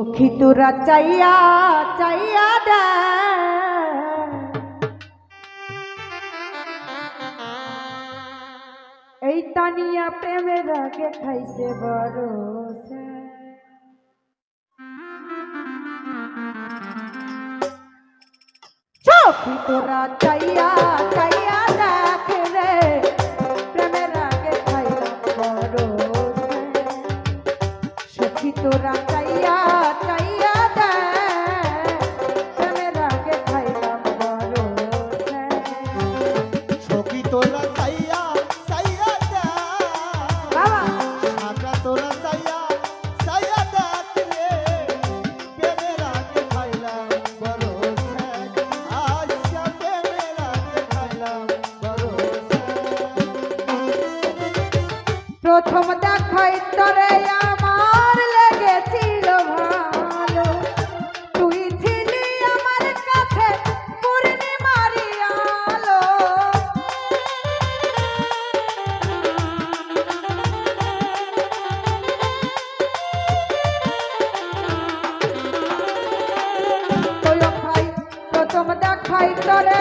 সখী তোরা চাইয়া চাইয়া দে এই তানিয়া প্রেমের আগে খাইছে বড় সখী তোরা চাইয়া চাইয়া দেখ রে প্রেমের আগে খাইলাম বড় সখী তোরা চাইয়া চাইয়া দেখ প্রেমের আগে খাইলাম বড় সখী তোরা চাইয়া চাইয়া দেখ বাবা সাজা তোরা চাইয়া চাইয়া দেখ রে প্রেমের আগে খাইলাম বড় স্যার আচ্ছা প্রেমের আগে খাইলাম বড় প্রথম দেখাই তরে আমার লেগেছিল ভালো তুই ছিলি আমার কাছে পূর্ণিমারি আলো প্রথম দেখাই তরে